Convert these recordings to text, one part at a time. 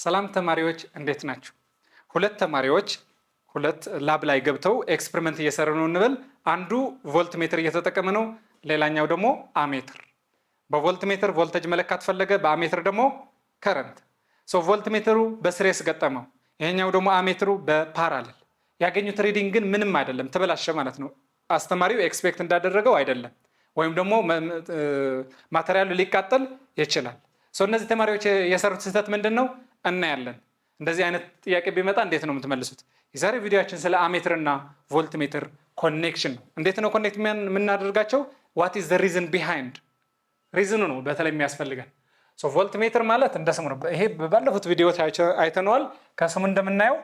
ሰላም ተማሪዎች እንዴት ናችሁ? ሁለት ተማሪዎች ሁለት ላብ ላይ ገብተው ኤክስፐሪመንት እየሰሩ ነው እንበል። አንዱ ቮልት ሜትር እየተጠቀመ ነው፣ ሌላኛው ደግሞ አሜትር። በቮልት ሜትር ቮልቴጅ መለካት ፈለገ፣ በአሜትር ደግሞ ከረንት። ቮልት ሜትሩ በስሬስ ገጠመው፣ ይሄኛው ደግሞ አሜትሩ በፓራሌል። ያገኙት ሪዲንግ ግን ምንም አይደለም፣ ተበላሸ ማለት ነው። አስተማሪው ኤክስፔክት እንዳደረገው አይደለም፣ ወይም ደግሞ ማቴሪያሉ ሊቃጠል ይችላል። እነዚህ ተማሪዎች የሰሩት ስህተት ምንድን ነው እናያለን። እንደዚህ አይነት ጥያቄ ቢመጣ እንዴት ነው የምትመልሱት? የዛሬ ቪዲዮአችን ስለ አሜትር እና ቮልት ሜትር ኮኔክሽን ነው። እንዴት ነው ኮኔክት የምናደርጋቸው? ዋት ኢዝ ዘ ሪዝን ቢሃይንድ፣ ሪዝኑ ነው በተለይ የሚያስፈልገን። ቮልት ሜትር ማለት እንደ ስሙ ነው። ይሄ ባለፉት ቪዲዮዎች አይተነዋል። ከስሙ እንደምናየው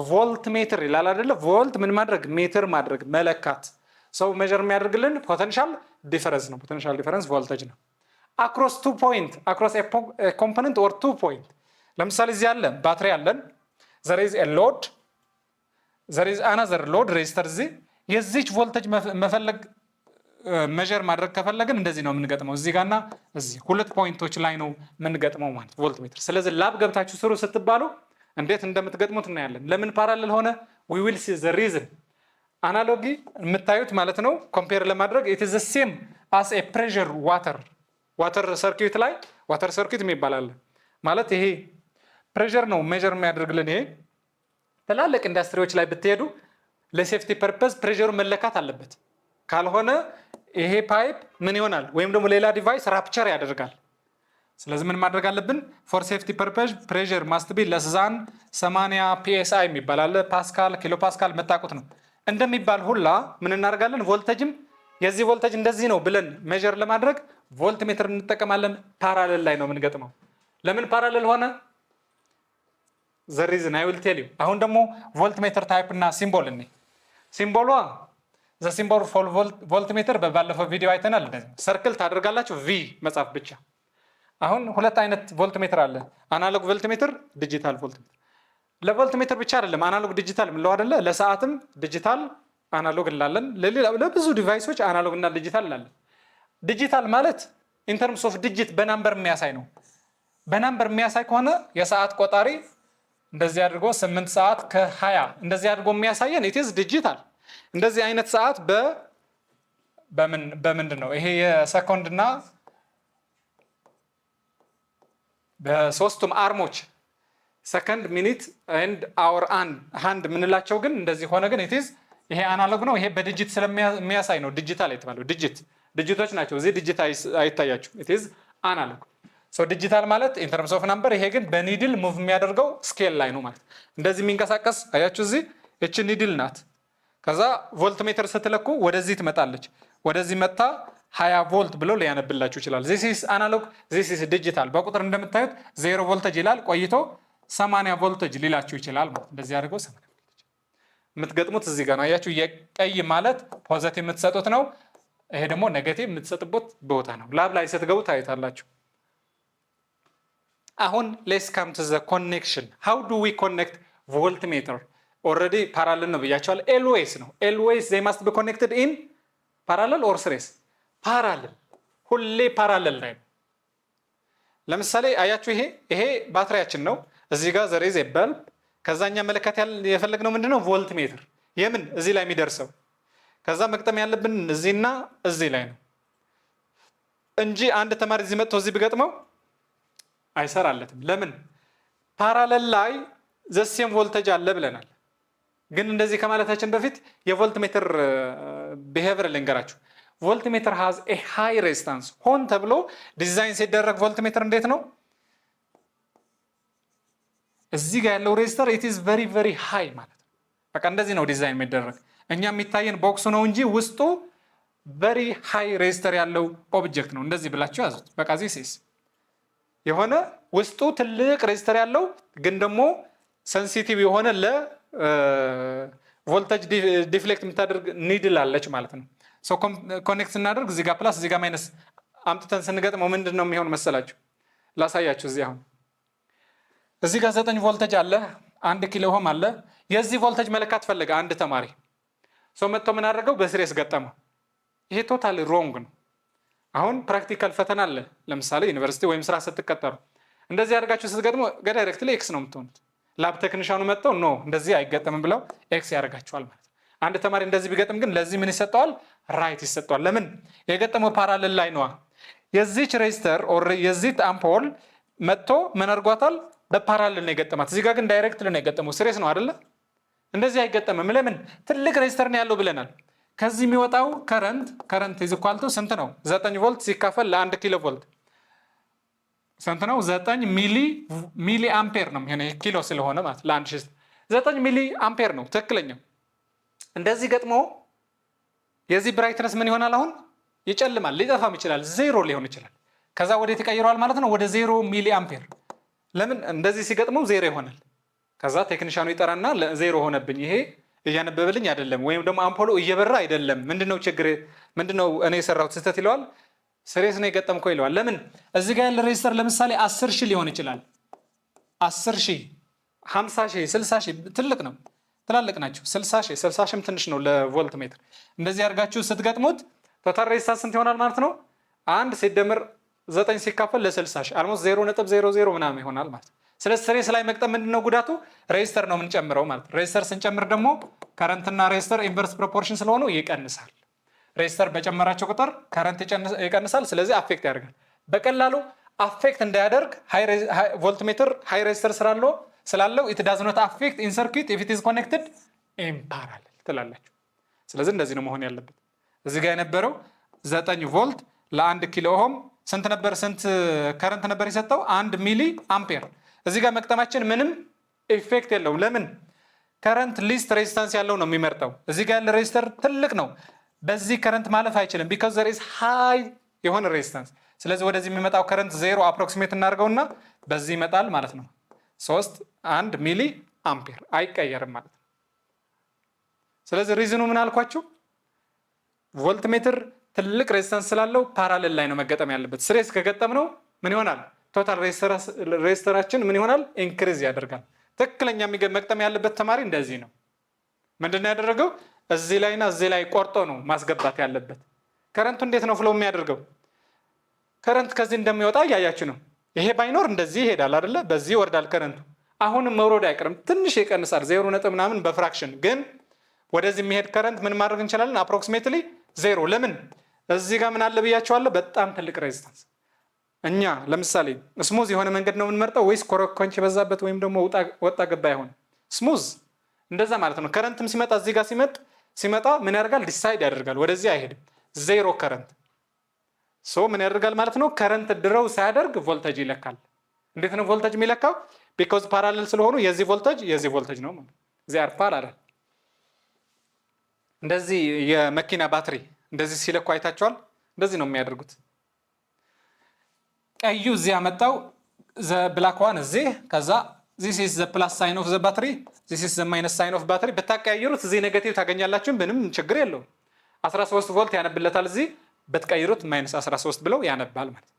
ቮልት ሜትር ይላል አይደለ? ቮልት ምን ማድረግ? ሜትር ማድረግ፣ መለካት። ሰው ሜጀር የሚያደርግልን ፖቴንሻል ዲፈረንስ ነው። ፖቴንሻል ዲፈረንስ ቮልቴጅ ነው። አክሮስ ቱ ፖይንት፣ አክሮስ ኮምፖነንት ኦር ቱ ፖይንት። ለምሳሌ እዚህ ያለ ባትሪ አለን። there is a load, there is another load resistor። እዚህ የዚች ቮልቴጅ መፈለግ ሜጀር ማድረግ ከፈለግን እንደዚህ ነው የምንገጥመው። እዚህ ጋርና እዚህ ሁለት ፖይንቶች ላይ ነው የምንገጥመው ማለት ቮልት ሜትር። ስለዚህ ላብ ገብታችሁ ስሩ ስትባሉ እንዴት እንደምትገጥሙት እናያለን። ለምን ፓራሌል ሆነ? we will see the reason። አናሎጊ የምታዩት ማለት ነው ኮምፔር ለማድረግ it is the same as a pressure ዋተር ሰርኪዩት ላይ ዋተር ሰርኪዩት የሚባል አለ ማለት ይሄ ፕሬሸር ነው ሜጀር የሚያደርግልን። ይሄ ትላልቅ ኢንዱስትሪዎች ላይ ብትሄዱ ለሴፍቲ ፐርፐዝ ፕሬሸሩ መለካት አለበት። ካልሆነ ይሄ ፓይፕ ምን ይሆናል? ወይም ደግሞ ሌላ ዲቫይስ ራፕቸር ያደርጋል። ስለዚህ ምን ማድረግ አለብን? ፎር ሴፍቲ ፐርፐዝ ፕሬሸር ማስት ቢ ለስ ዛን 80 ፒኤስአይ የሚባል አለ። ፓስካል፣ ኪሎ ፓስካል መታቁት ነው እንደሚባል ሁላ ምን እናደርጋለን? ቮልቴጅም የዚህ ቮልቴጅ እንደዚህ ነው ብለን ሜጀር ለማድረግ ቮልት ሜትር እንጠቀማለን። ፓራሌል ላይ ነው የምንገጥመው። ለምን ፓራሌል ሆነ? ዘ ሪዝን አይ ዊል ቴል ዩ። አሁን ደግሞ ቮልት ሜትር ታይፕ እና ሲምቦል እኔ ሲምቦሏ ዘ ሲምቦል ፎር ቮልት ሜትር በባለፈው ቪዲዮ አይተናል። እንደዚህ ሰርክል ታደርጋላችሁ፣ ቪ መጻፍ ብቻ። አሁን ሁለት አይነት ቮልት ሜትር አለ፣ አናሎግ ቮልት ሜትር፣ ዲጂታል ቮልት ሜትር። ለቮልት ሜትር ብቻ አይደለም አናሎግ ዲጂታል ምንለው አይደለ? ለሰዓትም ዲጂታል አናሎግ እንላለን። ለብዙ ዲቫይሶች አናሎግ እና ዲጂታል እንላለን። ዲጂታል ማለት ኢንተርምስ ኦፍ ዲጂት በናምበር የሚያሳይ ነው። በናምበር የሚያሳይ ከሆነ የሰዓት ቆጣሪ እንደዚህ አድርጎ 8 ሰዓት ከ20 እንደዚህ አድርጎ የሚያሳየን ኢትዝ ዲጂታል። እንደዚህ አይነት ሰዓት በምንድን ነው? ይሄ የሰኮንድ እና በሶስቱም አርሞች ሰከንድ፣ ሚኒት ኤንድ አወር ሃንድ የምንላቸው ግን እንደዚህ ሆነ ግን ኢትዝ ይሄ አናሎግ ነው። ይሄ በዲጂት ስለሚያሳይ ነው ዲጂታል የተባለው። ዲጂቶች ናቸው። እዚህ ዲጂት አይታያችሁ። ኢትዝ አናሎግ። ዲጂታል ማለት ኢንተርምስ ኦፍ ናምበር። ይሄ ግን በኒድል ሙቭ የሚያደርገው ስኬል ላይ ነው ማለት እንደዚህ የሚንቀሳቀስ አያችሁ። እዚህ እቺ ኒድል ናት። ከዛ ቮልት ሜትር ስትለኩ ወደዚህ ትመጣለች። ወደዚህ መጣ 20 ቮልት ብሎ ሊያነብላችሁ ይችላል። this is analog, this is digital። በቁጥር እንደምታዩት 0 ቮልቴጅ ይላል፣ ቆይቶ 80 ቮልቴጅ ሊላችሁ ይችላል ማለት እንደዚህ አድርገው 80 ቮልቴጅ የምትገጥሙት እዚህ ጋር ነው። አያችሁ የቀይ ማለት ፖዚቲቭ የምትሰጡት ነው። ይሄ ደግሞ ኔጌቲቭ የምትሰጡበት ቦታ ነው። ላብ ላይ ስትገቡ ታዩታላችሁ። አሁን ሌትስ ካም ቱ ዘ ኮኔክሽን። ሃው ዱ ዊ ኮኔክት ቮልት ሜትር? ኦልሬዲ ፓራሌል ነው ብያቸዋል። ኤልዌይስ ነው። ኤልዌይስ ዜ ማስት ቢ ኮኔክትድ ኢን ፓራሌል ኦር ሲሪስ። ፓራሌል፣ ሁሌ ፓራሌል ላይ ነው። ለምሳሌ አያችሁ ይሄ ባትሪያችን ነው። እዚህ ጋር ዘር ኢዝ ኤ በልብ። ከዛኛ መለካት የፈለግነው ምንድነው? ቮልት ሜትር። የምን እዚህ ላይ የሚደርሰው። ከዛ መቅጠም ያለብን እዚህና እዚህ ላይ ነው እንጂ አንድ ተማሪ እዚህ መጥቶ እዚህ ቢገጥመው አይሰራለትም። ለምን? ፓራሌል ላይ ዘሴም ቮልቴጅ አለ ብለናል። ግን እንደዚህ ከማለታችን በፊት የቮልት ሜትር ቢሄቪየር ልንገራችሁ። ቮልት ሜትር ሃዝ ኤ ሃይ ሬዚስታንስ። ሆን ተብሎ ዲዛይን ሲደረግ ቮልት ሜትር እንዴት ነው? እዚህ ጋር ያለው ሬዚስተር ኢት ኢዝ ቬሪ ቬሪ ሃይ ማለት ነው። በቃ እንደዚህ ነው ዲዛይን የሚደረግ። እኛ የሚታየን ቦክሱ ነው እንጂ ውስጡ ቬሪ ሃይ ሬዚስተር ያለው ኦብጀክት ነው። እንደዚህ ብላችሁ ያዙት። በቃ ዚስ የሆነ ውስጡ ትልቅ ሬዚስተር ያለው ግን ደግሞ ሴንሲቲቭ የሆነ ለቮልቴጅ ዲፍሌክት የምታደርግ ኒድል አለች ማለት ነው። ኮኔክት ስናደርግ እዚህ ጋር ፕላስ እዚህ ጋር ማይነስ አምጥተን ስንገጥመው ምንድን ነው የሚሆን መሰላችሁ? ላሳያችሁ። እዚህ አሁን እዚህ ጋር 9 ቮልቴጅ አለ፣ 1 ኪሎ ኦህም አለ። የዚህ ቮልቴጅ መለካት ፈለገ አንድ ተማሪ። መጥቶ ምን አደረገው? በሲሪስ ገጠመው። ይሄ ቶታሊ ሮንግ ነው። አሁን ፕራክቲካል ፈተና አለ። ለምሳሌ ዩኒቨርሲቲ ወይም ስራ ስትቀጠሩ እንደዚህ አድርጋችሁ ስትገጥሙ ዳይሬክትሊ ኤክስ ነው የምትሆኑት። ላብ ቴክኒሻኑ መጥተው ኖ እንደዚህ አይገጠምም ብለው ኤክስ ያደርጋቸዋል ማለት ነው። አንድ ተማሪ እንደዚህ ቢገጥም ግን ለዚህ ምን ይሰጠዋል? ራይት ይሰጠዋል። ለምን? የገጠመው ፓራሌል ላይ ነዋ። የዚች ሬዚስተር ኦር የዚህ አምፖል መጥቶ ምን አድርጓታል? በፓራሌል ነው የገጠማት። እዚህ ጋር ግን ዳይሬክትሊ ነው የገጠመው። ሲሪየስ ነው አይደለ? እንደዚህ አይገጠምም። ለምን? ትልቅ ሬዚስተር ነው ያለው ብለናል። ከዚህ የሚወጣው ከረንት ኢዝ ኢኳል ቱ ስንት ነው? 9 ቮልት ሲካፈል ለ1 ኪሎ ቮልት ስንት ነው? 9 ሚሊ አምፔር ነው የሚሆነው። ኪሎ ስለሆነ ማለት ለ1000 9 ሚሊ አምፔር ነው ትክክለኛው። እንደዚህ ገጥሞ የዚህ ብራይትነስ ምን ይሆናል? አሁን ይጨልማል፣ ሊጠፋም ይችላል፣ ዜሮ ሊሆን ይችላል። ከዛ ወዴት ይቀይረዋል ማለት ነው? ወደ 0 ሚሊ አምፔር። ለምን? እንደዚህ ሲገጥመው ዜሮ ይሆናል። ከዛ ቴክኒሻኑ ይጠራና ዜሮ ሆነብኝ፣ ይሄ እያነበበልኝ አይደለም፣ ወይም ደግሞ አምፖሉ እየበራ አይደለም፣ ምንድነው ችግር? ምንድነው እኔ የሰራሁት ስህተት ይለዋል። ሲሪየስ ነው የገጠምከው ይለዋል። ለምን? እዚህ ጋር ያለ ሬዚስተር ለምሳሌ 10,000 ሊሆን ይችላል። 10,000፣ 50,000፣ 60,000 ትልቅ ነው፣ ትላልቅ ናቸው። 60,000 ትንሽ ነው ለቮልት ሜትር። እንደዚህ አድርጋችሁ ስትገጥሙት ቶታል ሬዚስታንስ ስንት ይሆናል ማለት ነው? 1 ሲደመር 9 ሲካፈል ለ60,000 አልሞስት 0.00 ምናምን ይሆናል ማለት ነው። ስለዚህ ሲሪየስ ላይ መግጠም ምንድነው ጉዳቱ? ሬዚስተር ነው የምንጨምረው ማለት ነው። ሬዚስተር ስንጨምር ደግሞ ከረንትና ሬዚስተር ኢንቨርስ ፕሮፖርሽን ስለሆኑ ይቀንሳል። ሬዚስተር በጨመራቸው ቁጥር ከረንት ይቀንሳል። ስለዚህ አፌክት ያደርጋል። በቀላሉ አፌክት እንዳያደርግ ቮልት ሜትር ሃይ ሬዚስተር ስላለው ኢት ዳዝ ኖት አፌክት ኢን ሰርኪት ኢፍ ኢት ኢዝ ኮኔክትድ ኢን ፓራሌል ትላላችሁ። ስለዚህ እንደዚህ ነው መሆን ያለበት። እዚህ ጋር የነበረው 9 ቮልት ለ1 ኪሎ ኦህም ስንት ነበር? ስንት ከረንት ነበር የሰጠው? 1 ሚሊ አምፔር። እዚህ ጋር መቅጠማችን ምንም ኢፌክት የለውም። ለምን? ከረንት ሊስት ሬዚስታንስ ያለው ነው የሚመርጠው። እዚህ ጋር ያለ ሬዚስተር ትልቅ ነው፣ በዚህ ከረንት ማለፍ አይችልም። ቢካዝ ዘር ኢዝ ሃይ የሆነ ሬዚስታንስ። ስለዚህ ወደዚህ የሚመጣው ከረንት 0 አፕሮክሲሜት እናድርገውና በዚህ ይመጣል ማለት ነው። 1 ሚሊ አምፔር አይቀየርም ማለት ነው። ስለዚህ ሪዝኑ ምን አልኳችሁ? ቮልት ሜትር ትልቅ ሬዚስታንስ ስላለው ፓራሌል ላይ ነው መገጠም ያለበት። ሲሪየስ ከገጠም ነው ምን ይሆናል? ቶታል ሬዚስተራችን ምን ይሆናል? ኢንክሪዝ ያደርጋል። ትክክለኛ መግጠም ያለበት ተማሪ እንደዚህ ነው። ምንድነው ያደረገው? እዚህ ላይና እዚህ ላይ ቆርጦ ነው ማስገባት ያለበት። ከረንቱ እንዴት ነው ፍሎ የሚያደርገው? ከረንት ከዚህ እንደሚወጣ እያያችሁ ነው። ይሄ ባይኖር እንደዚህ ይሄዳል አይደለ? በዚህ ይወርዳል ከረንቱ። አሁንም መውረድ አይቀርም፣ ትንሽ ይቀንሳል፣ 0 ነጥብ ምናምን በፍራክሽን። ግን ወደዚህ የሚሄድ ከረንት ምን ማድረግ እንችላለን? አፕሮክሲሜትሊ 0። ለምን? እዚህ ጋር ምን አለ ብያቸዋለሁ? በጣም ትልቅ ሬዚስታንስ። እኛ ለምሳሌ ስሙዝ የሆነ መንገድ ነው የምንመርጠው ወይስ ኮረኮንች የበዛበት ወይም ደግሞ ወጣ ገባ ይሆን? ስሙዝ እንደዛ ማለት ነው። ከረንትም ሲመጣ እዚህ ጋር ሲመጣ ምን ያደርጋል? ዲሳይድ ያደርጋል። ወደዚህ አይሄድም። 0 ከረንት ምን ያደርጋል ማለት ነው? ከረንት ድረው ሳያደርግ ቮልቴጅ ይለካል። እንዴት ነው ቮልቴጅ የሚለካው? ቢኮዝ ፓራሌል ስለሆኑ የዚህ ቮልቴጅ ነው ማለት እዚህ አር ፓራሌል። እንደዚህ የመኪና ባትሪ እንደዚህ ሲለኩ አይታችኋል? እንደዚህ ነው የሚያደርጉት። ቀዩ እዚህ ያመጣው ብላክ ዋን እዚህ፣ ከዛ this is the plus sign of the battery, this is the minus sign of battery። በታቀያይሩት እዚህ ኔጌቲቭ ታገኛላችሁ፣ ምንም ችግር የለውም። 13 ቮልት ያነብለታል፣ እዚህ በትቀይሩት ማይነስ 13 ብለው ያነባል ማለት።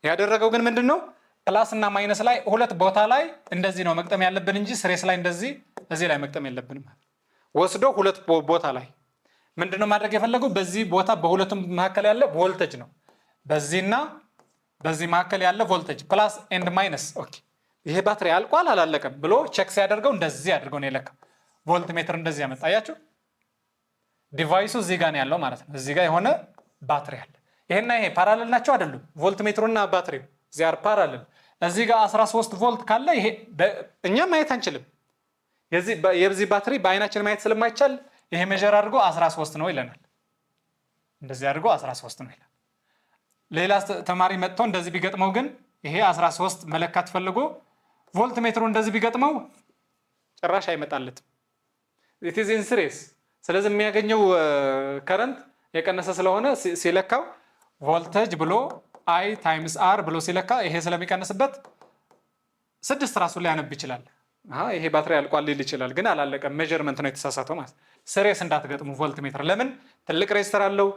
ያደረገው ግን ምንድነው? ፕላስ እና ማይነስ ላይ ሁለት ቦታ ላይ እንደዚህ ነው መግጠም ያለብን እንጂ ስሬስ ላይ እንደዚህ እዚህ ላይ መግጠም የለብንም ማለት። ወስዶ ሁለት ቦታ ላይ ምንድነው ማድረግ የፈለገው? በዚህ ቦታ በሁለቱም መካከል ያለ ቮልቴጅ ነው፣ በዚህና በዚህ መካከል ያለ ቮልቴጅ ፕላስ ኤንድ ማይነስ። ኦኬ ይሄ ባትሪ አልቋል አላለቀም ብሎ ቼክ ሲያደርገው እንደዚህ አድርገው ነው የለካው። ቮልት ሜትር እንደዚህ ያመጣ። አያችሁ ዲቫይሱ እዚህ ጋር ነው ያለው ማለት ነው። እዚህ ጋር የሆነ ባትሪ አለ። ይሄና ይሄ ፓራሌል ናቸው አይደሉም? ቮልት ሜትሩና ባትሪው ዚያር ፓራሌል። እዚህ ጋር 13 ቮልት ካለ ይሄ እኛ ማየት አንችልም። የዚህ ባትሪ በአይናችን ማየት ስለማይቻል ይሄ ሜጀር አድርጎ 13 ነው ይለናል። እንደዚህ አድርጎ 13 ነው ይላል። ሌላ ተማሪ መጥቶ እንደዚህ ቢገጥመው ግን ይሄ 13 መለካት ፈልጎ ቮልት ሜትሩ እንደዚህ ቢገጥመው ጭራሽ አይመጣለትም። it is in series። ስለዚህ የሚያገኘው ከረንት የቀነሰ ስለሆነ ሲለካው ቮልቴጅ ብሎ I times R ብሎ ሲለካ ይሄ ስለሚቀንስበት 6 ራሱ ሊያነብ ይችላል። ይሄ ባትሪ አልቋል ሊል ይችላል፣ ግን አላለቀም። ሜጀርመንት ነው የተሳሳተው ማለት። ሲሪየስ እንዳትገጥሙ ቮልት ሜትር። ለምን? ትልቅ ሬዚስተር አለው።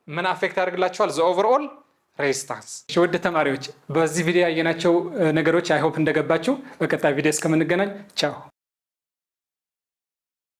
ምን አፌክት ያደርግላችኋል? ዘ ኦቨርኦል ሬዚስታንስ። ውድ ተማሪዎች በዚህ ቪዲዮ ያየናቸው ነገሮች አይ ሆፕ እንደገባችሁ። በቀጣይ ቪዲዮ እስከምንገናኝ ቻው።